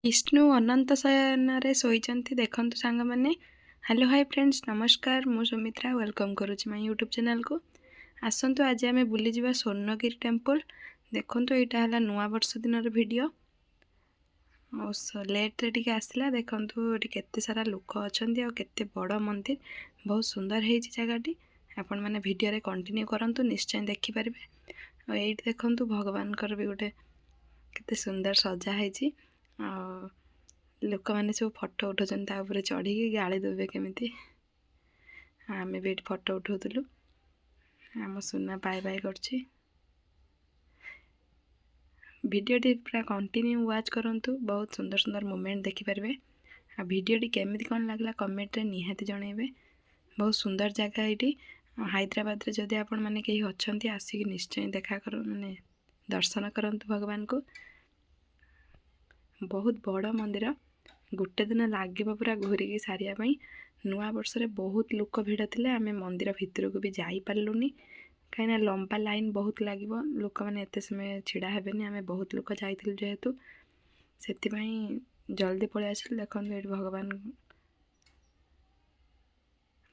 विष्णु अनंत शयन शोचती देखु सांग मैंने। हेलो हाय फ्रेंड्स, नमस्कार। मु सुमित्रा वेलकम करुँच माय यूट्यूब चैनल को। आसतु आज आम बुली जा स्वर्णगिरी टेम्पल। देखो यहाँ है नुआ वर्ष दिन भिडियो लेट्रे टी आसला। देखु ये केते सारा लोक अच्छा केते बड़ मंदिर, बहुत सुंदर है जगहटी। आपण मैंने भिडियो कंटिन्यू करंतु, निश्चय देखिपारे। ये देखु भगवान भी गोटे केते सुंदर सजा है। लोक मैंने सब फटो उठाऊँ चढ़ी गाड़ी देवे केमी। आम भी फटो उठाऊलु। आम सुना बाय बाय कर भिडियोटी पूरा कंटिन्यू वाच करंतु, बहुत सुंदर सुंदर मोमेंट देखिपारे। आ भिडियोटी केमिति कौन लगला कमेंट रे निहाती जनइबे। बहुत सुंदर जगह ये। हैदराबाद रे जदि आपण मैंने कहीं अच्छा आसिक निश्चय देखा कर माने दर्शन करंतु भगवान को। बहुत बड़ मंदिर, गोटे दिन लगे पूरा घूरिकी सारिया। नुआ वर्ष रे बहुत लोक भिड़ थे। आम मंदिर भितर को भी जापरूनी कहीं लंबा लाइन बहुत लगे। लोक मैंने एत समय छिड़ा हेबेनि। आम बहुत लोक जाइलु जेहेतु से जल्दी पलि आसिलु। देखो ये भगवान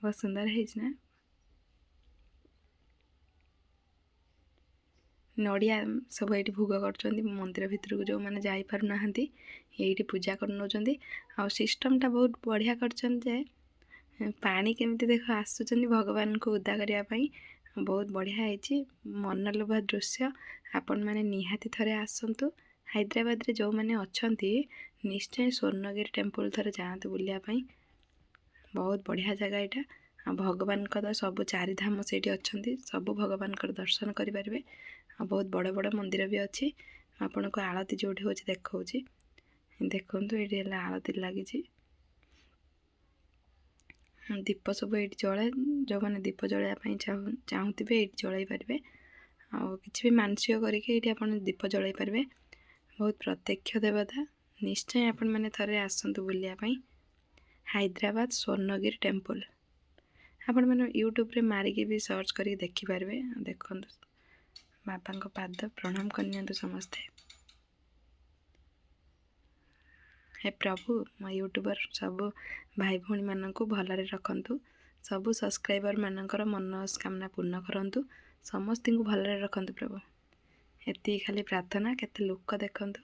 बहुत सुंदर है ना। नड़िया सब ये भोग कर मंदिर भितर को जो मैंने जापार ना ये पूजा कर। आ सिस्टमटा बहुत बढ़िया कर पानी केमिति देख आसुच भगवान को उदा करने। बहुत बढ़िया है, मनलोभा दृश्य। आपण मैंने निहाती थरे आसतु। हैदराबाद रे जो मैंने अच्छा निश्चय स्वर्णगिरी टेम्पल थरे जातु बुलियापाई। बहुत बढ़िया जगह यहाँ। भगवान का सब चारिधाम से अच्छा, सब भगवान दर्शन करें। बहुत बड़ बड़ मंदिर भी अच्छी। आपण को आलती जो हो देखा देखु ये आलती लगी। दीप सब ये जले। जो मैंने दीप जलैया चाहूबे ये जल पारे। कि भी मानसिक करके दीप जल पारे। बहुत प्रत्यक्ष देवता। निश्चय आपण मैंने थरे आसतु बुलियापाई। हैदराबाद स्वर्णगिरी टेम्पल आपण मैंने यूट्यूब रे मारिकी भी सर्च करके देखिपारे। देखो बाबा को पाद प्रणाम करनी समस्ते। हे प्रभु, मो यूट्यूबर सब भाई भौणी मानक भलरे रखंतु। सबु सब्सक्राइबर मानकर मनस्कामना पूर्ण करंतु। समस्त को भलरे रखंतु प्रभु। एति खाली प्रार्थना। केते लोक देखंतु,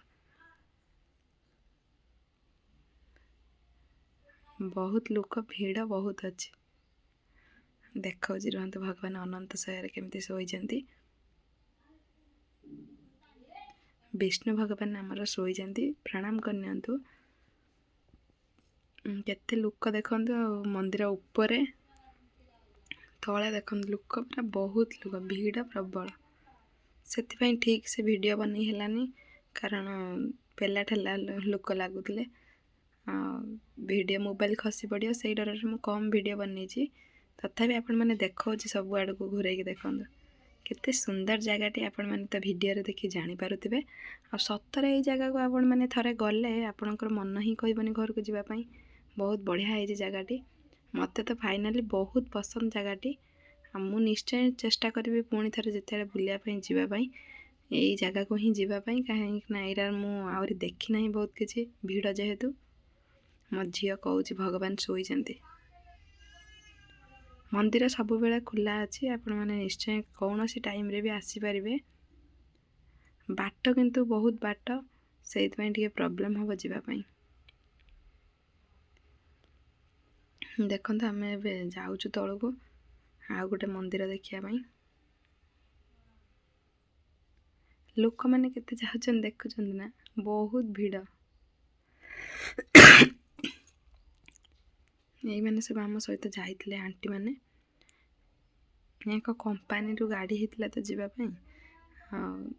बहुत लोक भीड़ बहुत अच्छी। देखा रुहतु भगवान अनंत शयर केमती शोचती। विष्णु भगवान आमर शोचती, प्रणाम करनियंतु। केते लोक देखु मंदिर उपरे तले देखु लोक पूरा बहुत लोक भीड़ प्रबल। से ठीक से वीडियो बनी हेलानी, कारण पेला ठेला लोक लगुले। वीडियो मोबाइल खसी पड़ो से डर मु कम वीडियो बनी। तथापि आपण मैंने देखा सब आड़ को घूरे देखु केते सुंदर जगहटी। आपण मैंने तो वीडियो देखि जानी पारुथिबे। आ सतरे ये जगह को आपण मैंने थरे गले आपणकर मन ही कहबनी घर को जीवाई। बहुत बढ़िया है जगहटी। मत तो फाइनाली बहुत पसंद जगहटी। मु निश्चय चेष्टा करी पुणी थे जिते बुलापाई जावाई यही जगह को ही जावाई। कहीं यहाँ मुझे देखी ना बहुत किसी भिड़ जेहेतु। मो झी कहूँ भगवान शोचती। मंदिर सब बेले खुला अच्छी। आपण मैंने निश्चय कौन सी टाइम रे भी आसीपारे। बाट किंतु बहुत बाट, से प्रॉब्लम हम जावाई। देखो आम ए जाऊँ तौक आउ गोटे मंदिर देखापी। लोक मैंने केते जाउछन देखुछन ना, बहुत भीड़। यही मैंने सब आम सहित जाइए आंटी मैंने। एक कंपानी रू गाड़ी होता तो जीवाई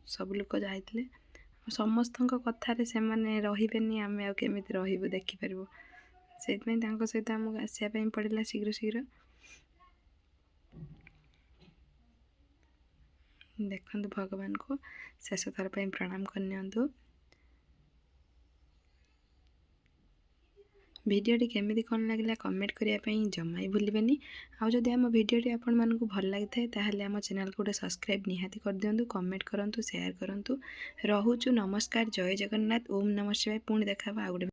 सब लोक जाइए। समस्त कथार से मैंने रही आम आमी रही देखिपार। से सहित आमको आसापी पड़ा शीघ्र शीघ्र। देखु भगवान को शेष थर प्रणाम करनियंतु। भिडियोटी केमिति कौन लगे कमेंट करने जमा ही भूलें। आउ जदि आम भिडियोटी आपण मानक भल लगी है आम चैनल को गोटे सब्सक्राइब निहाती कर दिंतु, कमेंट करूँ, शेयर करूँ। रोचु नमस्कार, जय जगन्नाथ, ओम नमः शिवाय। पुणी देखा आउ गोटे